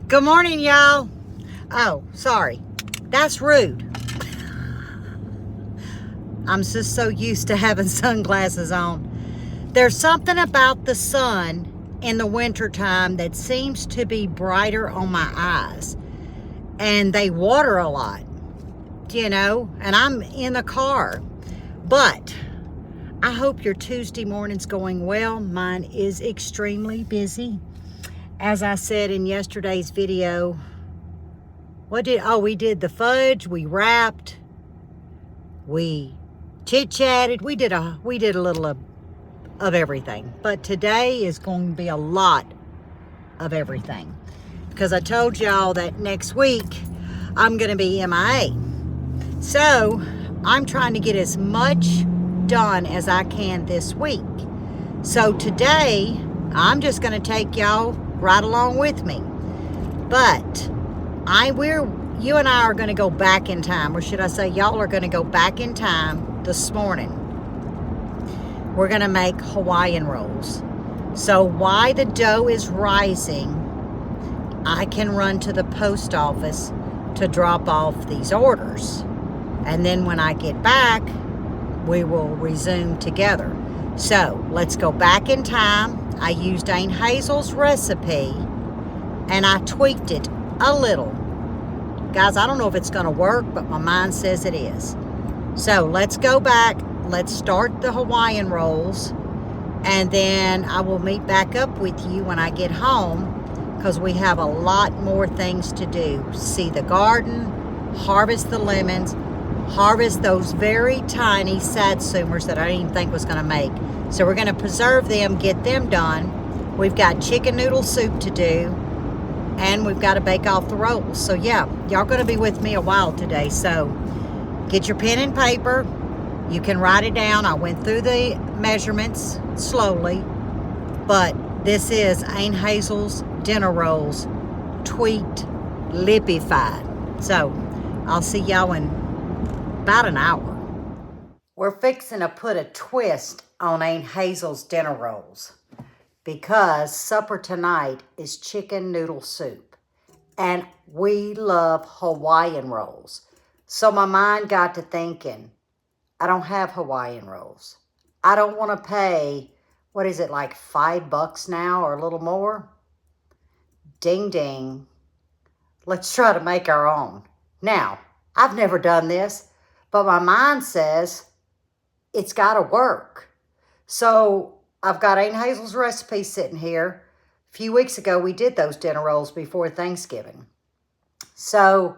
Good morning, y'all. Oh, sorry. That's rude. I'm just so used to having sunglasses on. There's something about the sun in the wintertime that seems to be brighter on my eyes. And they water a lot, you know, and I'm in the car. But I hope your Tuesday morning's going well. Mine is extremely busy. As I said in yesterday's video, we did the fudge, we wrapped, we chit-chatted, we did a little of everything. But today is going to be a lot of everything, because I told y'all that next week I'm going to be MIA. So I'm trying to get as much done as I can this week. So today I'm just going to take y'all right along with me. But you and I are going to go back in time, or should I say y'all are going to go back in time this morning. We're going to make Hawaiian rolls. So while the dough is rising, I can run to the post office to drop off these orders. And then when I get back, we will resume together. So let's go back in time. I used Aunt Hazel's recipe and I tweaked it a little. Guys, I don't know if it's going to work, but my mind says it is. So let's go back. Let's start the Hawaiian rolls. And then I will meet back up with you when I get home, because we have a lot more things to do. See the garden, harvest the lemons, harvest those very tiny satsumers that I didn't even think was going to make. So we're going to preserve them, get them done. We've got chicken noodle soup to do. And we've got to bake off the rolls. So yeah, y'all going to be with me a while today. So get your pen and paper. You can write it down. I went through the measurements slowly. But this is Aunt Hazel's dinner rolls, tweaked, Lippy-fied. So I'll see y'all in about an hour. We're fixing to put a twist on Aunt Hazel's dinner rolls, because supper tonight is chicken noodle soup. And we love Hawaiian rolls. So my mind got to thinking, I don't have Hawaiian rolls. I don't want to pay, what is it, like $5 now or a little more? Ding, ding. Let's try to make our own. Now, I've never done this, but my mind says it's got to work. So I've got Aunt Hazel's recipe sitting here. A few weeks ago, we did those dinner rolls before Thanksgiving. So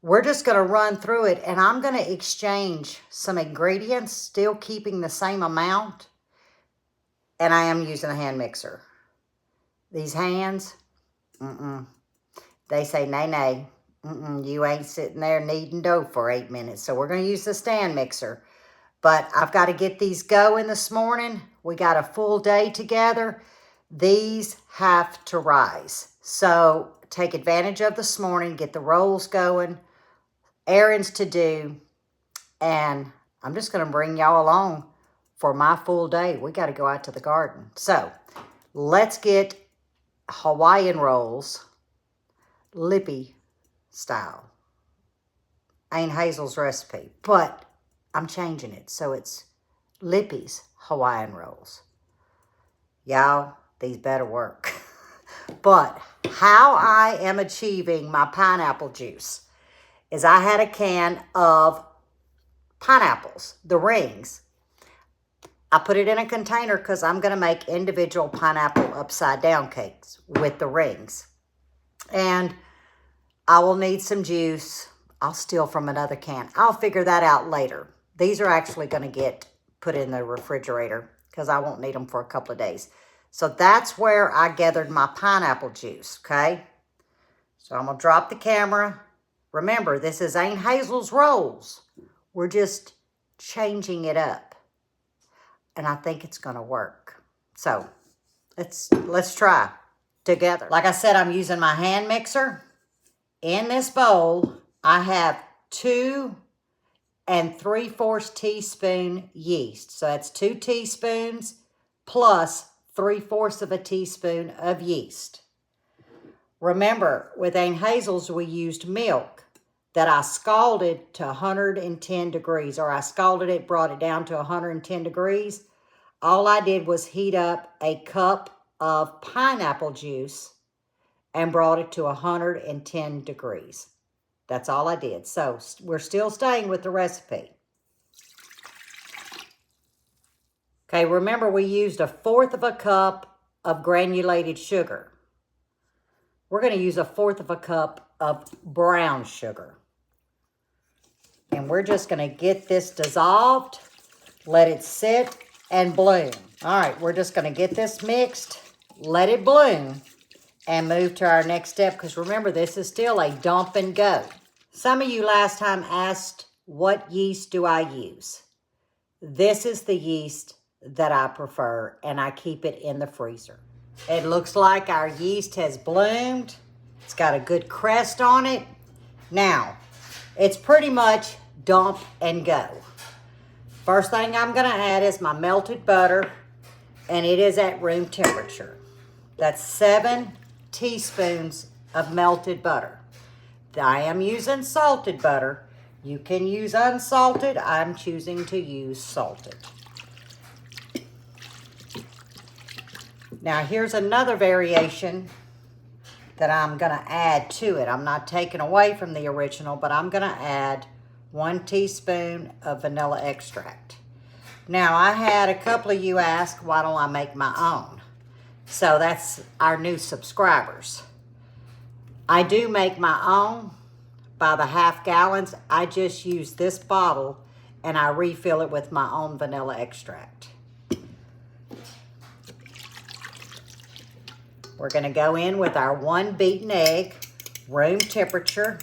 we're just going to run through it, and I'm going to exchange some ingredients, still keeping the same amount. And I am using a hand mixer. These hands, they say, nay, nay. You ain't sitting there kneading dough for 8 minutes. So we're going to use the stand mixer. But I've got to get these going this morning. We got a full day together. These have to rise. So take advantage of this morning, get the rolls going, errands to do, and I'm just going to bring y'all along for my full day. We got to go out to the garden. So let's get Hawaiian rolls, Lippy style. Aunt Hazel's recipe, but I'm changing it, so it's Lippy's Hawaiian rolls. Y'all, these better work. But how I am achieving my pineapple juice is I had a can of pineapples, the rings. I put it in a container because I'm going to make individual pineapple upside down cakes with the rings. And I will need some juice. I'll steal from another can. I'll figure that out later. These are actually going to get put in the refrigerator because I won't need them for a couple of days. So that's where I gathered my pineapple juice, okay? So I'm going to drop the camera. Remember, this is Aunt Hazel's rolls. We're just changing it up. And I think it's going to work. So let's try together. Like I said, I'm using my hand mixer. In this bowl, I have 2 3/4 teaspoon yeast. So that's 2 teaspoons plus 3/4 of a teaspoon of yeast. Remember, with Aunt Hazel's, we used milk that I scalded to 110 degrees, or I scalded it, brought it down to 110 degrees. All I did was heat up a cup of pineapple juice and brought it to 110 degrees. That's all I did. So we're still staying with the recipe. Okay, remember we used 1/4 cup of granulated sugar. We're going to use 1/4 cup of brown sugar. And we're just going to get this dissolved, let it sit and bloom. All right, we're just going to get this mixed, let it bloom, and move to our next step, because remember, this is still a dump and go. Some of you last time asked, what yeast do I use? This is the yeast that I prefer, and I keep it in the freezer. It looks like our yeast has bloomed. It's got a good crest on it. Now, it's pretty much dump and go. First thing I'm going to add is my melted butter, and it is at room temperature. That's 7 teaspoons of melted butter. I am using salted butter. You can use unsalted. I'm choosing to use salted. Now here's another variation that I'm going to add to it. I'm not taking away from the original, but I'm going to add 1 teaspoon of vanilla extract. Now I had a couple of you ask, why don't I make my own? So that's our new subscribers. I do make my own by the 1/2 gallons. I just use this bottle and I refill it with my own vanilla extract. We're going to go in with our 1 beaten egg, room temperature.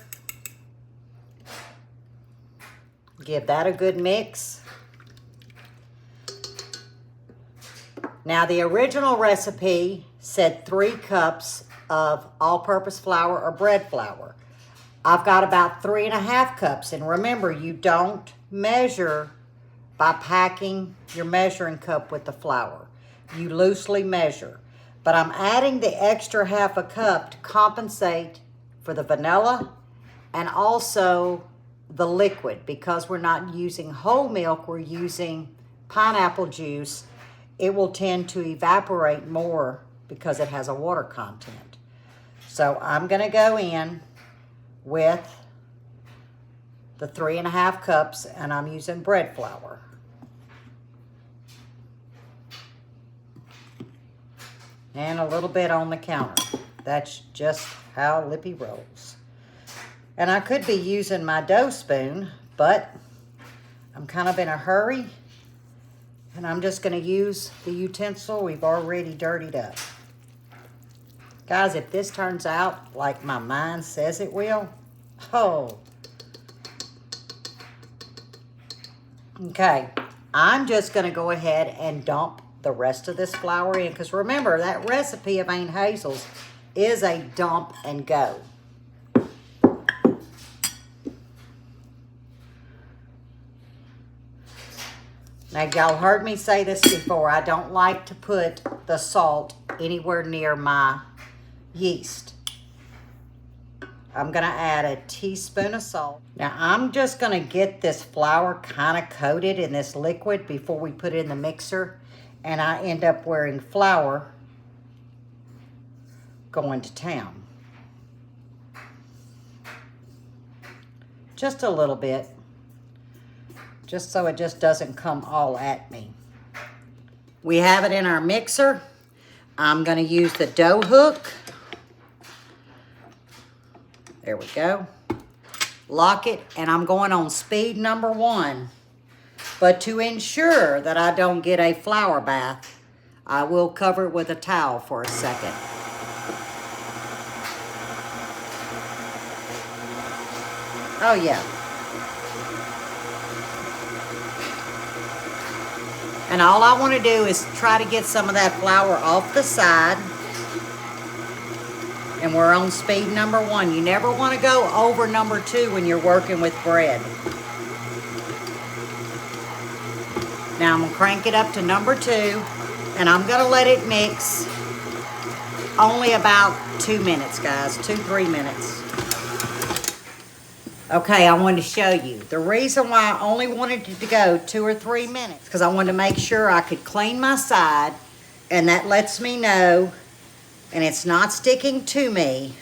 Give that a good mix. Now the original recipe said 3 cups of all-purpose flour or bread flour. I've got about 3.5 cups. And remember, you don't measure by packing your measuring cup with the flour. You loosely measure. But I'm adding the extra 1/2 cup to compensate for the vanilla and also the liquid. Because we're not using whole milk, we're using pineapple juice. It will tend to evaporate more because it has a water content. So I'm going to go in with the 3.5 cups, and I'm using bread flour. And a little bit on the counter. That's just how Lippy rolls. And I could be using my dough spoon, but I'm kind of in a hurry. And I'm just going to use the utensil we've already dirtied up. Guys, if this turns out like my mind says it will, oh. Okay, I'm just going to go ahead and dump the rest of this flour in, because remember, that recipe of Aunt Hazel's is a dump and go. Now, y'all heard me say this before. I don't like to put the salt anywhere near my yeast. I'm going to add a teaspoon of salt. Now, I'm just going to get this flour kind of coated in this liquid before we put it in the mixer. And I end up wearing flour going to town. Just a little bit. Just so it just doesn't come all at me. We have it in our mixer. I'm going to use the dough hook. There we go. Lock it, and I'm going on speed number 1. But to ensure that I don't get a flour bath, I will cover it with a towel for a second. Oh yeah. And all I want to do is try to get some of that flour off the side. And we're on speed number 1. You never want to go over number 2 when you're working with bread. Now I'm going to crank it up to number 2, and I'm going to let it mix only about 2 minutes, guys, 2-3 minutes. Okay, I wanted to show you. The reason why I only wanted it to go 2 or 3 minutes, because I wanted to make sure I could clean my side, and that lets me know, and it's not sticking to me,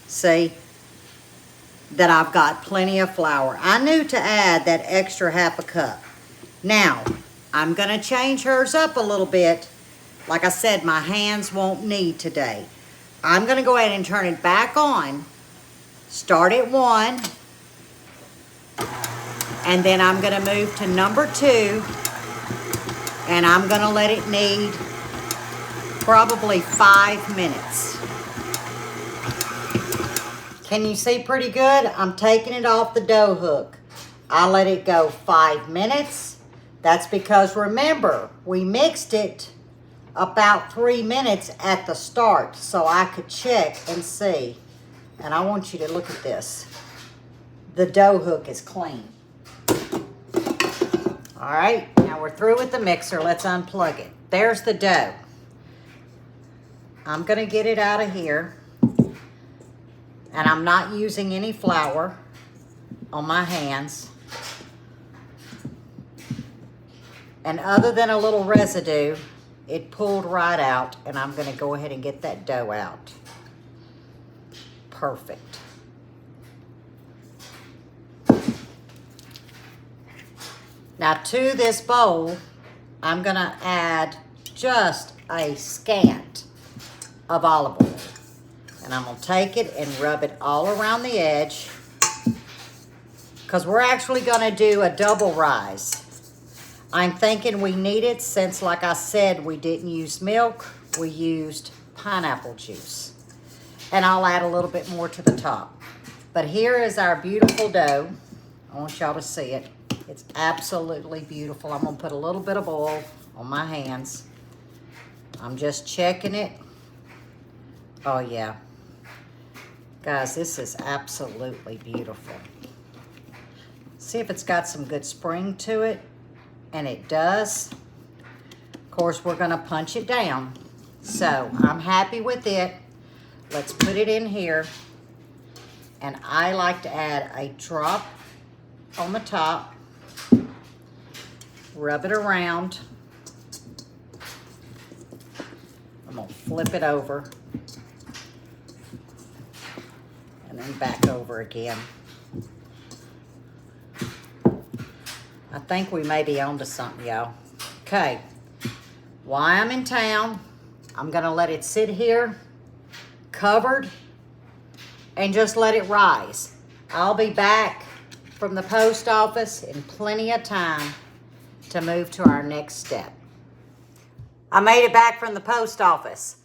see, that I've got plenty of flour. I knew to add that extra 1/2 cup. Now, I'm gonna change hers up a little bit. Like I said, my hands won't need today. I'm gonna go ahead and turn it back on, start at 1, and then I'm gonna move to number 2, and I'm gonna let it knead probably 5 minutes. Can you see pretty good? I'm taking it off the dough hook. I let it go 5 minutes. That's because, remember, we mixed it about 3 minutes at the start so I could check and see. And I want you to look at this. The dough hook is clean. All right, now we're through with the mixer. Let's unplug it. There's the dough. I'm gonna get it out of here. And I'm not using any flour on my hands. And other than a little residue, it pulled right out, and I'm gonna go ahead and get that dough out. Perfect. Now to this bowl, I'm gonna add just a scant of olive oil. And I'm gonna take it and rub it all around the edge, because we're actually gonna do a double rise. I'm thinking we need it since, like I said, we didn't use milk, we used pineapple juice. And I'll add a little bit more to the top. But here is our beautiful dough. I want y'all to see it. It's absolutely beautiful. I'm gonna put a little bit of oil on my hands. I'm just checking it. Oh yeah. Guys, this is absolutely beautiful. See if it's got some good spring to it. And it does. Of course, we're gonna punch it down. So I'm happy with it. Let's put it in here. And I like to add a drop on the top. Rub it around. I'm gonna flip it over. And then back over again. I think we may be onto something, y'all. Okay, while I'm in town, I'm gonna let it sit here, covered, and just let it rise. I'll be back from the post office in plenty of time to move to our next step. I made it back from the post office.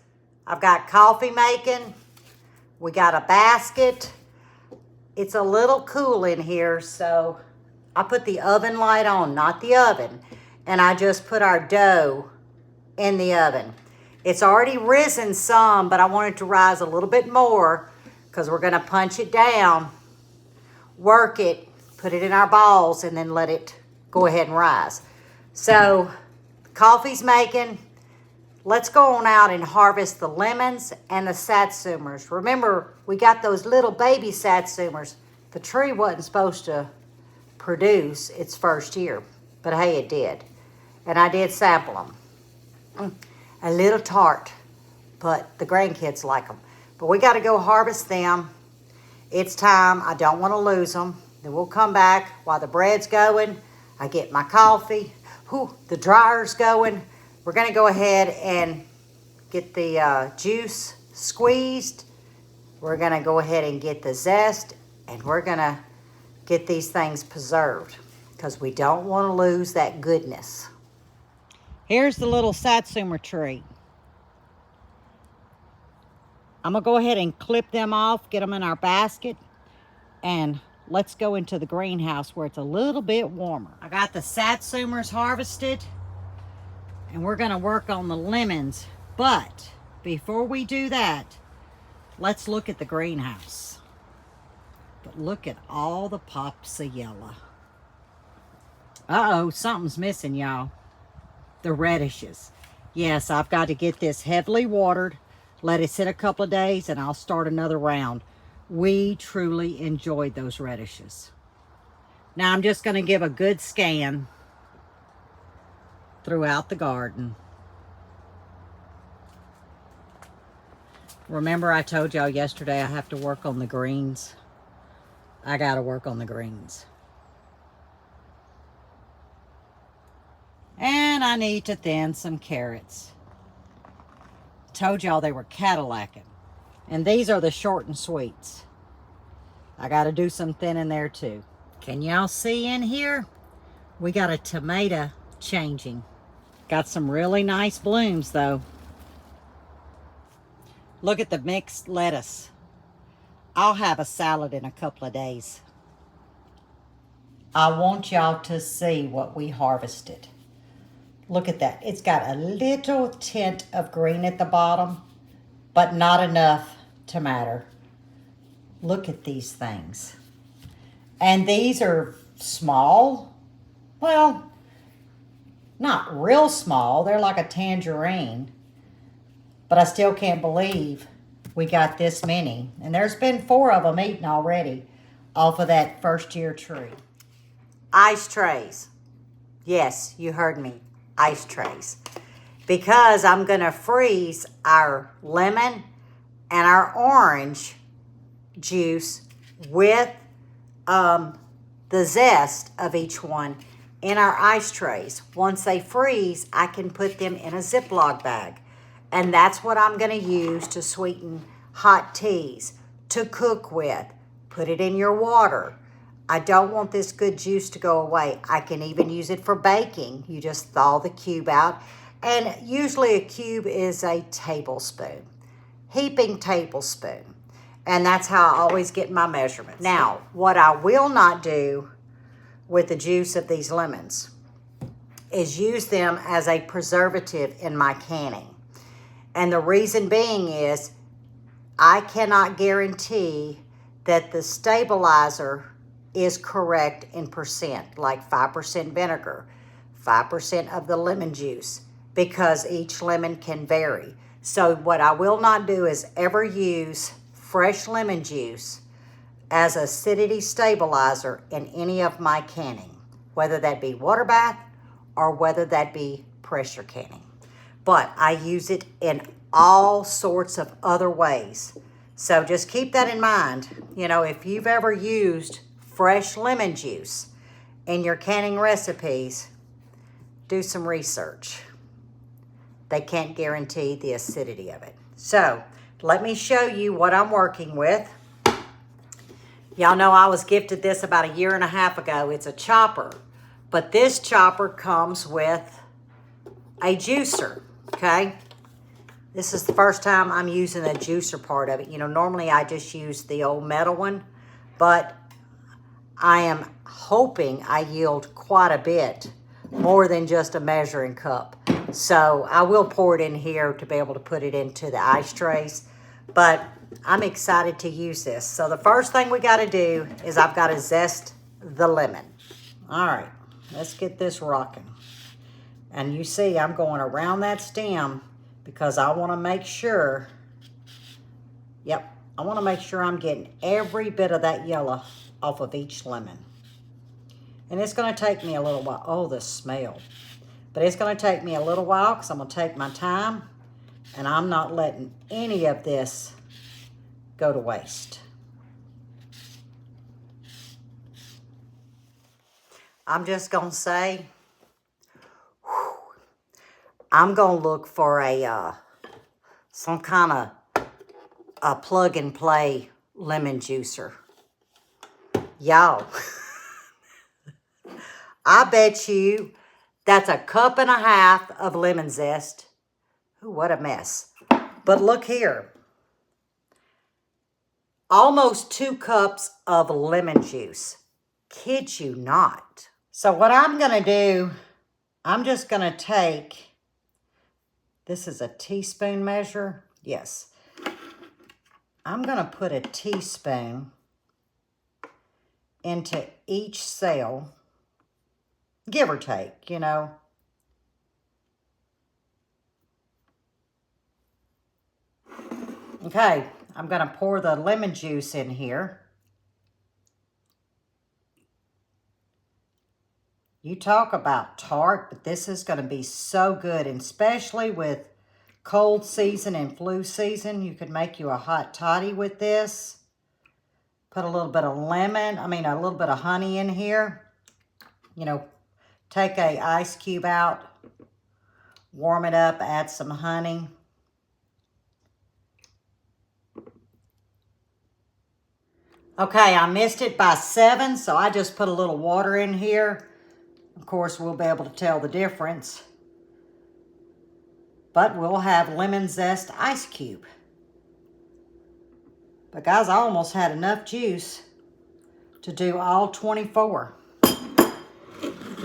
I've got coffee making. We got a basket. It's a little cool in here, so I put the oven light on, not the oven, and I just put our dough in the oven. It's already risen some, but I want it to rise a little bit more because we're gonna punch it down, work it, put it in our balls, and then let it go ahead and rise. So, coffee's making. Let's go on out and harvest the lemons and the satsumers. Remember, we got those little baby satsumers. The tree wasn't supposed to produce its first year, but hey, it did. And I did sample them. A little tart, but the grandkids like them. But we got to go harvest them. It's time. I don't want to lose them. Then we'll come back while the bread's going. I get my coffee. Whew, the dryer's going. We're going to go ahead and get the juice squeezed. We're going to go ahead and get the zest, and we're going to get these things preserved because we don't want to lose that goodness. Here's the little satsuma tree. I'm gonna go ahead and clip them off, get them in our basket, and let's go into the greenhouse where it's a little bit warmer. I got the satsumas harvested, and we're gonna work on the lemons. But before we do that, let's look at the greenhouse. But look at all the pops of yellow. Uh-oh, something's missing, y'all. The radishes. Yes, I've got to get this heavily watered let it sit a couple of days, and I'll start another round. We truly enjoyed those radishes. Now I'm just going to give a good scan throughout the garden. Remember I told y'all yesterday I have to work on the greens? I got to work on the greens. And I need to thin some carrots. Told y'all they were Cadillacing. And these are the short and sweets. I got to do some thinning there too. Can y'all see in here? We got a tomato changing. Got some really nice blooms though. Look at the mixed lettuce. I'll have a salad in a couple of days. I want y'all to see what we harvested. Look at that. It's got a little tint of green at the bottom, but not enough to matter. Look at these things. And these are small. Well, not real small. They're like a tangerine. But I still can't believe we got this many. And there's been 4 of them eaten already off of that first-year tree. Ice trays. Yes, you heard me. Ice trays. Because I'm going to freeze our lemon and our orange juice with the zest of each one in our ice trays. Once they freeze, I can put them in a Ziploc bag. And that's what I'm going to use to sweeten hot teas, to cook with. Put it in your water. I don't want this good juice to go away. I can even use it for baking. You just thaw the cube out. And usually a cube is a tablespoon. Heaping tablespoon. And that's how I always get my measurements. Now, what I will not do with the juice of these lemons is use them as a preservative in my canning. And the reason being is I cannot guarantee that the stabilizer is correct in percent, like 5% vinegar, 5% of the lemon juice, because each lemon can vary. So what I will not do is ever use fresh lemon juice as acidity stabilizer in any of my canning, whether that be water bath or whether that be pressure canning. But I use it in all sorts of other ways. So just keep that in mind. You know, if you've ever used fresh lemon juice in your canning recipes, do some research. They can't guarantee the acidity of it. So let me show you what I'm working with. Y'all know I was gifted this about 1.5 years ago. It's a chopper, but this chopper comes with a juicer. Okay, this is the first time I'm using the juicer part of it. You know, normally I just use the old metal one, but I am hoping I yield quite a bit more than just a measuring cup. So I will pour it in here to be able to put it into the ice trays, but I'm excited to use this. So the first thing we got to do is I've got to zest the lemon. All right, let's get this rocking. And you see I'm going around that stem because I want to make sure, I want to make sure I'm getting every bit of that yellow off of each lemon. And it's going to take me a little while. Oh, the smell. But it's going to take me a little while because I'm going to take my time, and I'm not letting any of this go to waste. I'm just going to say, I'm going to look for some kind of a plug-and-play lemon juicer. Y'all, I bet you that's 1.5 cups of lemon zest. Ooh, what a mess. But look here. Almost 2 cups of lemon juice. Kid you not. So what I'm going to do, I'm just going to take, this is a teaspoon measure. Yes. I'm going to put a teaspoon into each cell, give or take, you know. Okay, I'm going to pour the lemon juice in here. You talk about tart, but this is going to be so good, and especially with cold season and flu season. You could make you a hot toddy with this. Put a little bit of a little bit of honey in here. You know, take a ice cube out, warm it up, add some honey. Okay, I missed it by 7, so I just put a little water in here. Of course, we'll be able to tell the difference. But we'll have lemon zest ice cube. But guys, I almost had enough juice to do all 24.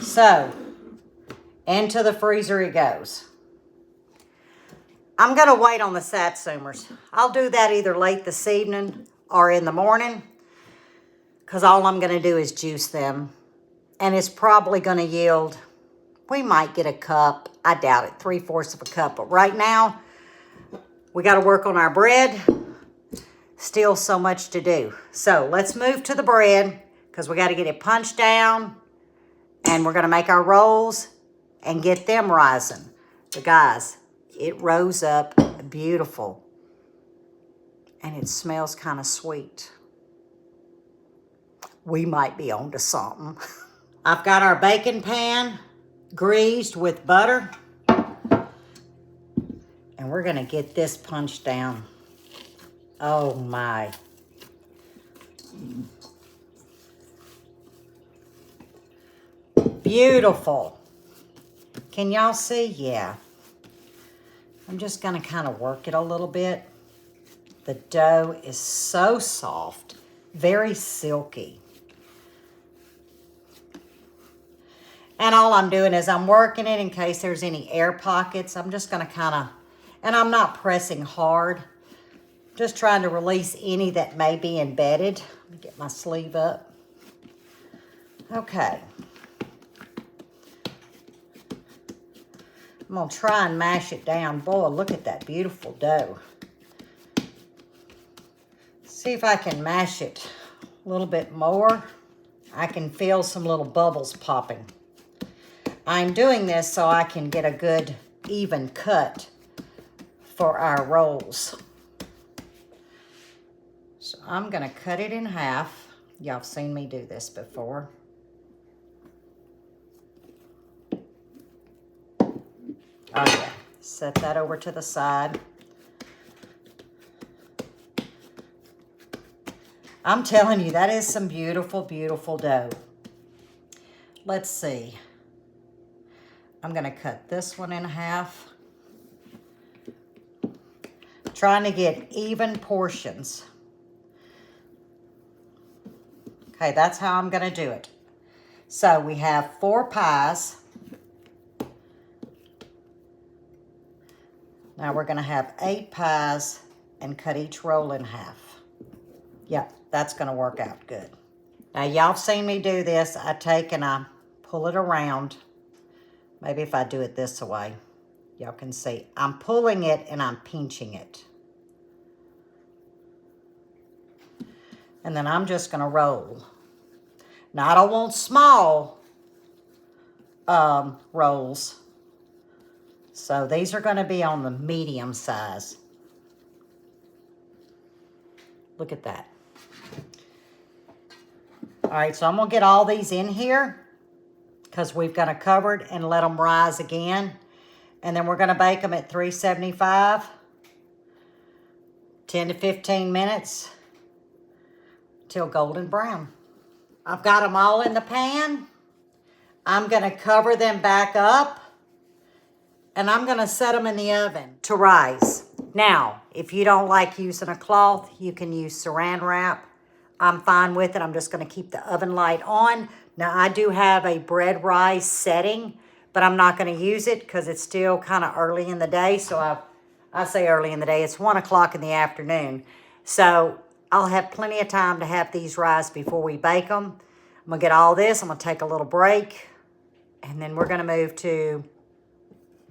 So, into the freezer it goes. I'm going to wait on the satsumers. I'll do that either late this evening or in the morning, because all I'm going to do is juice them. And it's probably going to yield, we might get a cup. I doubt it, 3/4 of a cup. But right now, we got to work on our bread. Still so much to do. So let's move to the bread, because we got to get it punched down. And we're going to make our rolls and get them rising. But guys, it rose up beautiful. And it smells kind of sweet. We might be onto something. I've got our baking pan greased with butter. And we're going to get this punched down. Oh my. Beautiful. Can y'all see? Yeah. I'm just going to kind of work it a little bit. The dough is so soft, very silky. And all I'm doing is I'm working it in case there's any air pockets. I'm just going to kind of, and I'm not pressing hard. Just trying to release any that may be embedded. Let me get my sleeve up. Okay. I'm going to try and mash it down. Boy, look at that beautiful dough. See if I can mash it a little bit more. I can feel some little bubbles popping. I'm doing this so I can get a good even cut for our rolls. So I'm going to cut it in half. Y'all have seen me do this before. Oh yeah, set that over to the side. I'm telling you, that is some beautiful, beautiful dough. Let's see. I'm going to cut this one in half. Trying to get even portions. Okay, that's how I'm going to do it. So we have 4 pies. Now we're going to have 8 pies and cut each roll in half. Yep, that's going to work out good. Now y'all have seen me do this. I take and I pull it around. Maybe if I do it this way, y'all can see. I'm pulling it and I'm pinching it. And then I'm just going to roll. Now I don't want small rolls. So these are going to be on the medium size. Look at that. All right, so I'm going to get all these in here because we've got to cover it and let them rise again. And then we're going to bake them at 375, 10 to 15 minutes till golden brown. I've got them all in the pan. I'm going to cover them back up. And I'm going to set them in the oven to rise. Now, if you don't like using a cloth, you can use saran wrap. I'm fine with it. I'm just going to keep the oven light on. Now, I do have a bread rise setting, but I'm not going to use it because it's still kind of early in the day. So I say early in the day. It's 1 o'clock in the afternoon. So I'll have plenty of time to have these rise before we bake them. I'm going to get all this. I'm going to take a little break. And then we're going to move to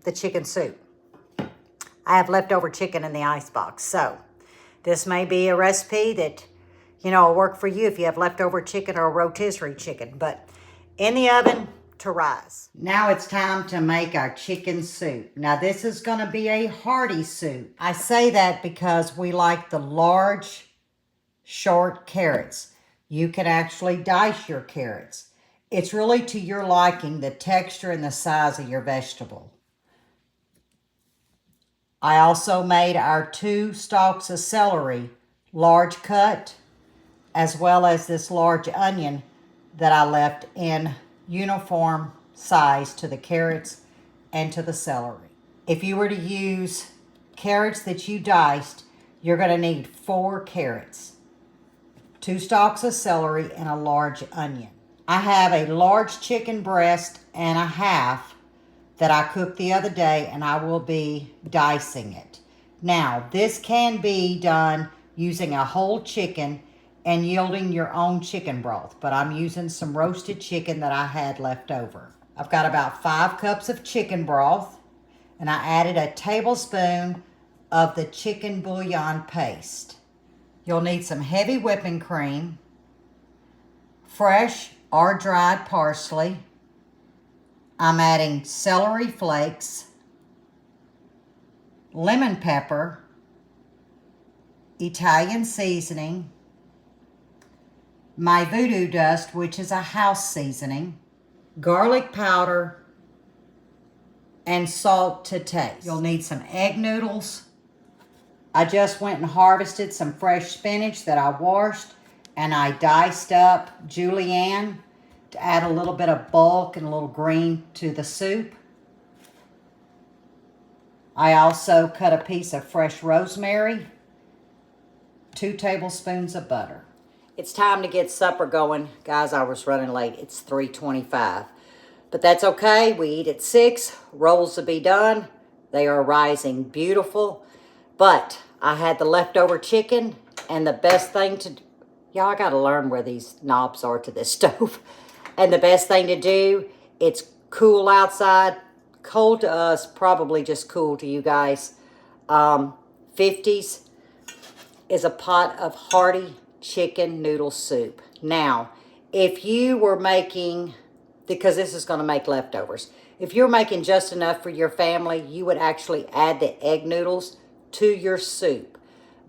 the chicken soup. I have leftover chicken in the icebox. So This may be a recipe that, will work for you if you have leftover chicken or rotisserie chicken, but in the oven to rise. Now it's time to make our chicken soup. Now this is going to be a hearty soup. I say that because we like the large, short carrots. You can actually dice your carrots. It's really to your liking, the texture and the size of your vegetable. I also made our 2 stalks of celery, large cut, as well as this large onion that I left in uniform size to the carrots and to the celery. If you were to use carrots that you diced, you're going to need 4 carrots, 2 stalks of celery, and a large onion. I have a large chicken breast and a half that I cooked the other day, and I will be dicing it. Now, this can be done using a whole chicken and yielding your own chicken broth, but I'm using some roasted chicken that I had left over. I've got about 5 cups of chicken broth, and I added a tablespoon of the chicken bouillon paste. You'll need some heavy whipping cream, fresh or dried parsley. I'm adding celery flakes, lemon pepper, Italian seasoning, my voodoo dust, which is a house seasoning, garlic powder, and salt to taste. You'll need some egg noodles. I just went and harvested some fresh spinach that I washed, and I diced up julienne to add a little bit of bulk and a little green to the soup. I also cut a piece of fresh rosemary, 2 tablespoons of butter. It's time to get supper going. Guys, I was running late. It's 3:25. But that's okay. We eat at 6. Rolls will be done. They are rising beautiful. But I had the leftover chicken, and the best thing to... Y'all, I got to learn where these knobs are to this stove. And the best thing to do, it's cool outside, cold to us, probably just cool to you guys. 50s is a pot of hearty chicken noodle soup. Now, if you were making, because this is going to make leftovers, if you're making just enough for your family, you would actually add the egg noodles to your soup.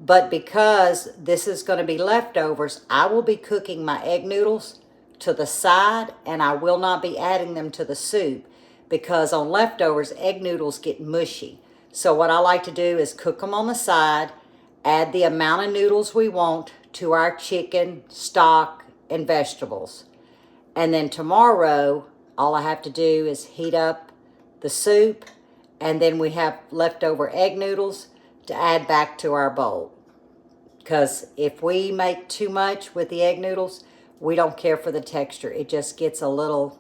But because this is going to be leftovers, I will be cooking my egg noodles to the side, and I will not be adding them to the soup because on leftovers, egg noodles get mushy. So what I like to do is cook them on the side, add the amount of noodles we want to our chicken, stock, and vegetables. And then tomorrow, all I have to do is heat up the soup, and then we have leftover egg noodles to add back to our bowl. Because if we make too much with the egg noodles, we don't care for the texture. It just gets a little,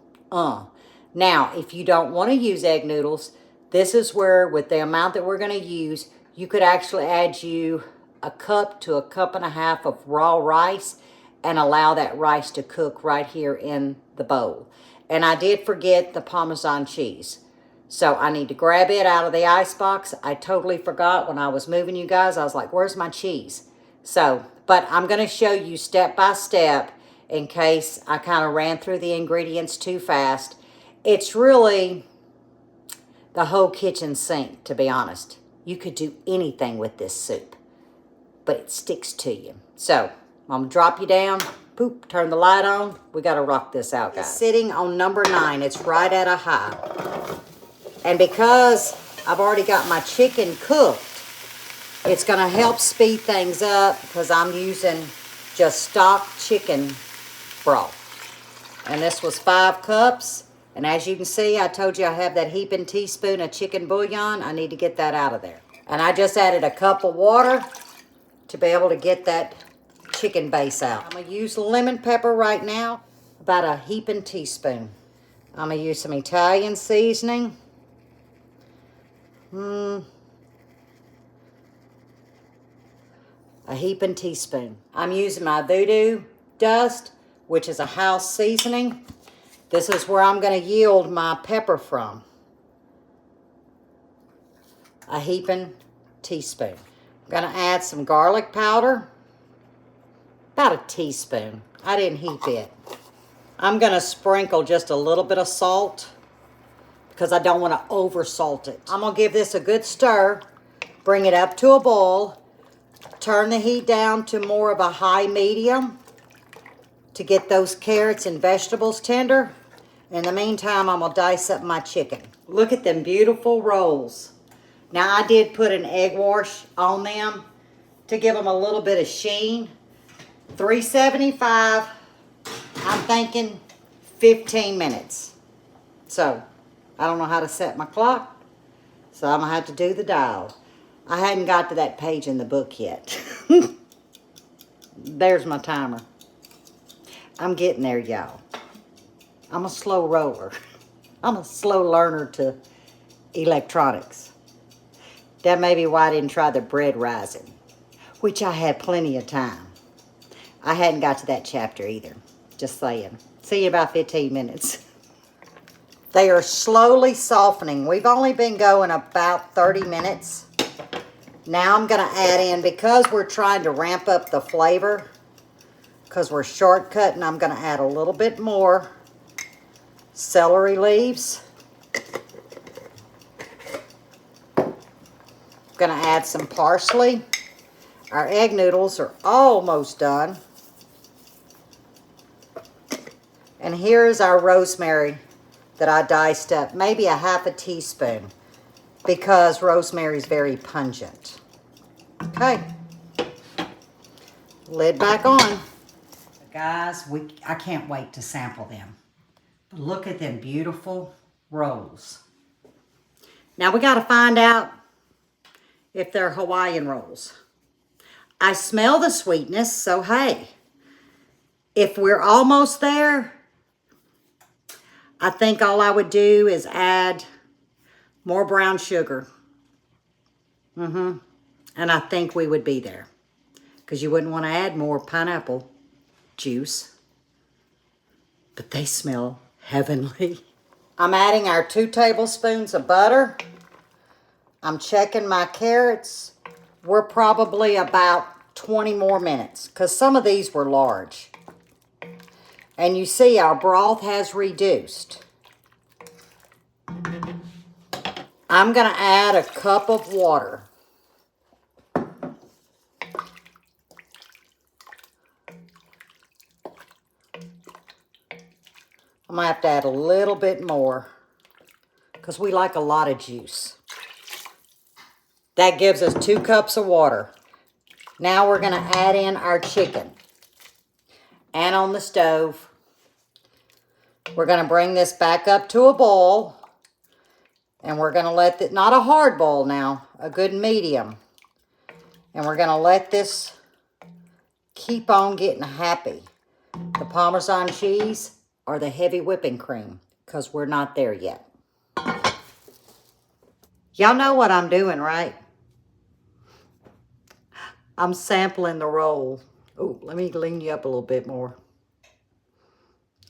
Now, if you don't want to use egg noodles, this is where, with the amount that we're going to use, you could actually add you a cup to a cup and a half of raw rice and allow that rice to cook right here in the bowl. And I did forget the Parmesan cheese. So I need to grab it out of the icebox. I totally forgot when I was moving, you guys. I was like, where's my cheese? So, but I'm going to show you step by step in case I kind of ran through the ingredients too fast. It's really the whole kitchen sink, to be honest. You could do anything with this soup, but it sticks to you. So, I'm going to drop you down. Boop, turn the light on. We got to rock this out, guys. It's sitting on number 9. It's right at a high. And because I've already got my chicken cooked, it's going to help speed things up because I'm using just stock chicken broth. And this was 5 cups. And as you can see, I told you I have that heaping teaspoon of chicken bouillon. I need to get that out of there. And I just added a cup of water to be able to get that chicken base out. I'm going to use lemon pepper right now, about a heaping teaspoon. I'm going to use some Italian seasoning. A heaping teaspoon. I'm using my voodoo dust, which is a house seasoning. This is where I'm going to yield my pepper from. A heaping teaspoon. I'm gonna add some garlic powder, about a teaspoon. I didn't heap it. I'm gonna sprinkle just a little bit of salt because I don't want to over salt it. I'm gonna give this a good stir, bring it up to a boil, turn the heat down to more of a high medium to get those carrots and vegetables tender. In the meantime, I'm gonna dice up my chicken. Look at them beautiful rolls. Now I did put an egg wash on them to give them a little bit of sheen. $3.75, I'm thinking 15 minutes. So, I don't know how to set my clock, so I'm gonna have to do the dial. I hadn't got to that page in the book yet. There's my timer. I'm getting there, y'all. I'm a slow roller. I'm a slow learner to electronics. That may be why I didn't try the bread rising, which I had plenty of time. I hadn't got to that chapter either. Just saying. See you in about 15 minutes. They are slowly softening. We've only been going about 30 minutes. Now I'm going to add in, because we're trying to ramp up the flavor, because we're shortcutting, I'm going to add a little bit more celery leaves. I'm going to add some parsley. Our egg noodles are almost done. And here's our rosemary that I diced up, maybe a half a teaspoon, because rosemary is very pungent. Okay. Lid back on. Guys, I can't wait to sample them. Look at them beautiful rolls. Now we got to find out if they're Hawaiian rolls. I smell the sweetness, so hey, if we're almost there, I think all I would do is add more brown sugar. And I think we would be there, because you wouldn't want to add more pineapple juice. But they smell heavenly. I'm adding our 2 tablespoons of butter. I'm checking my carrots. We're probably about 20 more minutes, because some of these were large. And you see our broth has reduced. I'm going to add a cup of water. I'm going to have to add a little bit more, because we like a lot of juice. That gives us 2 cups of water. Now we're going to add in our chicken. And on the stove, we're going to bring this back up to a boil. And we're going to let it, not a hard boil now, a good medium. And we're going to let this keep on getting happy. The Parmesan cheese or the heavy whipping cream, because we're not there yet. Y'all know what I'm doing, right? I'm sampling the roll. Oh, let me lean you up a little bit more.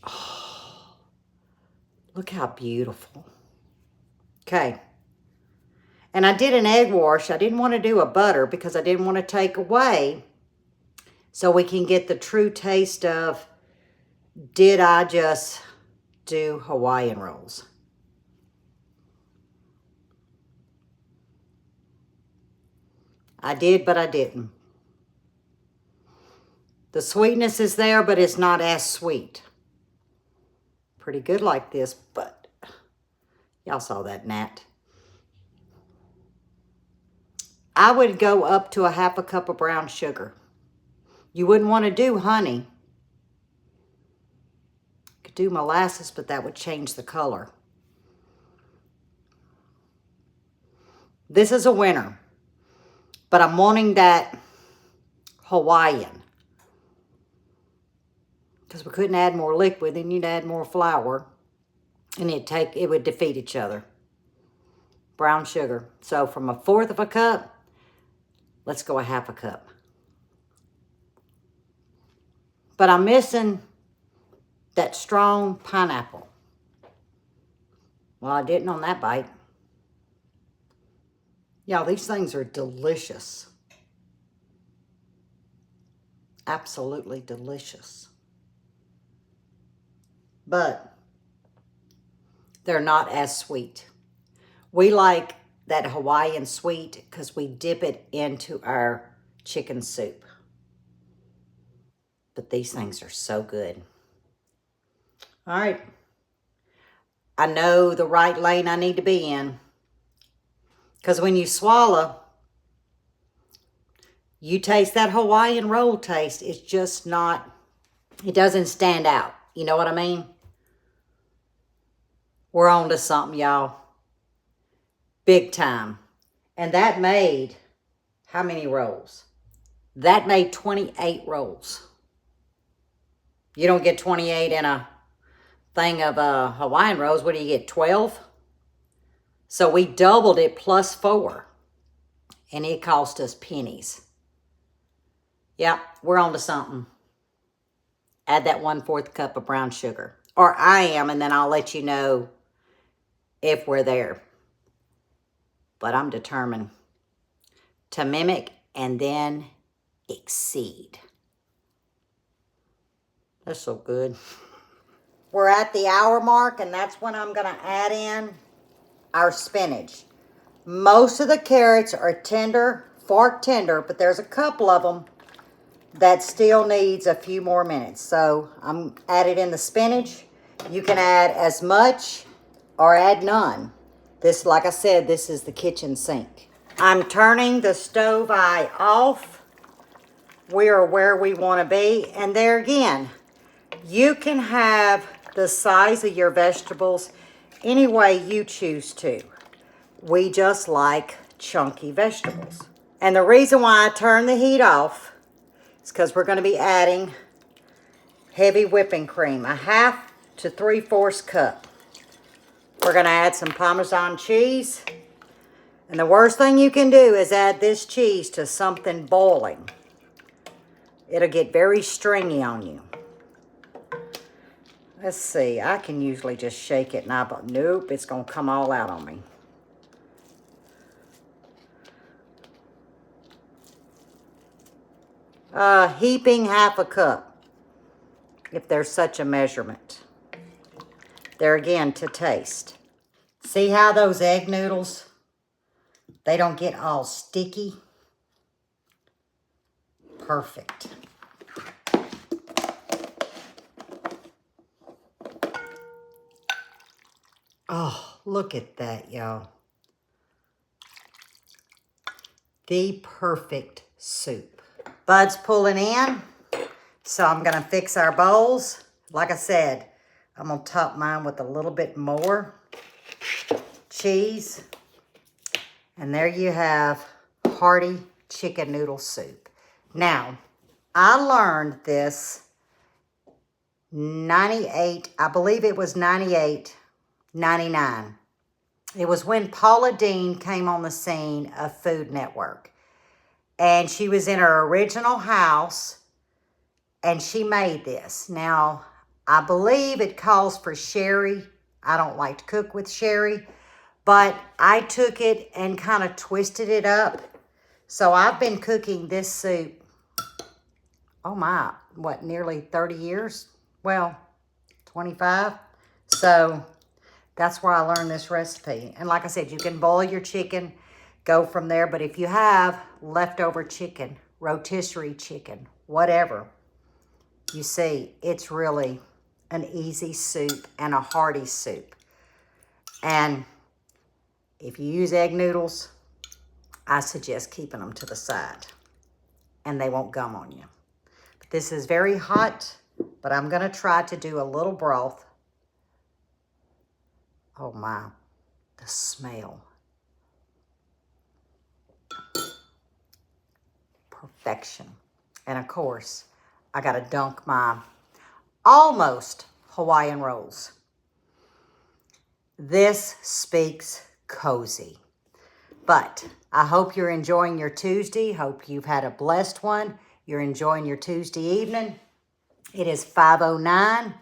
Oh, look how beautiful. Okay. And I did an egg wash. I didn't want to do a butter because I didn't want to take away, so we can get the true taste of, did I just do Hawaiian rolls? I did, but I didn't. The sweetness is there, but it's not as sweet. Pretty good like this, but y'all saw that gnat. I would go up to a half a cup of brown sugar. You wouldn't want to do honey. You could do molasses, but that would change the color. This is a winner, but I'm wanting that Hawaiian, because we couldn't add more liquid, then you'd add more flour, and it would defeat each other. Brown sugar. So from 1/4 of a cup, let's go 1/2 cup. But I'm missing that strong pineapple. Well, I didn't on that bite. Y'all, these things are delicious. Absolutely delicious. But they're not as sweet. We like that Hawaiian sweet because we dip it into our chicken soup. But these things are so good. All right. I know the right lane I need to be in. Because when you swallow, you taste that Hawaiian roll taste. It's just not, it doesn't stand out. You know what I mean? We're on to something, y'all. Big time. And that made, how many rolls? That made 28 rolls. You don't get 28 in a thing of Hawaiian rolls. What do you get, 12? So we doubled it plus 4. And it cost us pennies. Yep, we're on to something. Add that 1/4 cup of brown sugar. Or I am, and then I'll let you know if we're there. But I'm determined to mimic and then exceed. That's so good. We're at the hour mark, and that's when I'm going to add in our spinach. Most of the carrots are tender, fork tender, but there's a couple of them that still needs a few more minutes. So I'm added in the spinach. You can add as much or add none. This, like I said, this is the kitchen sink. I'm turning the stove eye off. We are where we want to be. And there again, you can have the size of your vegetables any way you choose to. We just like chunky vegetables. And the reason why I turn the heat off is because we're going to be adding heavy whipping cream, 1/2 to 3/4 cup. We're going to add some Parmesan cheese. And the worst thing you can do is add this cheese to something boiling. It'll get very stringy on you. Let's see, I can usually just shake it and but nope, it's going to come all out on me. Heaping 1/2 cup, if there's such a measurement. There again, to taste. See how those egg noodles, they don't get all sticky? Perfect. Oh, look at that, y'all. The perfect soup. Bud's pulling in, so I'm going to fix our bowls. Like I said, I'm going to top mine with a little bit more cheese. And there you have hearty chicken noodle soup. Now, I learned this 98, I believe it was 98, 99. It was when Paula Deen came on the scene of Food Network. And she was in her original house, and she made this. Now, I believe it calls for sherry. I don't like to cook with sherry, but I took it and kind of twisted it up. So I've been cooking this soup, oh my, what, nearly 30 years? Well, 25. So that's where I learned this recipe. And like I said, you can boil your chicken, go from there. But if you have leftover chicken, rotisserie chicken, whatever, you see, it's really an easy soup and a hearty soup. And if you use egg noodles, I suggest keeping them to the side, and they won't gum on you. But this is very hot, but I'm going to try to do a little broth. Oh my, the smell. Perfection. And of course, I got to dunk my almost Hawaiian rolls. This speaks cozy. But I hope you're enjoying your Tuesday. Hope you've had a blessed one. You're enjoying your Tuesday evening. It is 5:09.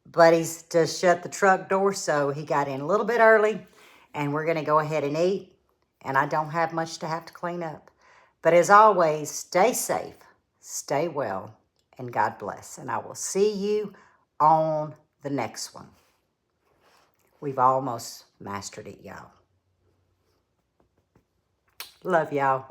Buddy's just shut the truck door, so he got in a little bit early. And we're going to go ahead and eat. And I don't have much to have to clean up. But as always, stay safe. stay well, and God bless. And I will see you on the next one. We've almost mastered it, y'all. Love y'all.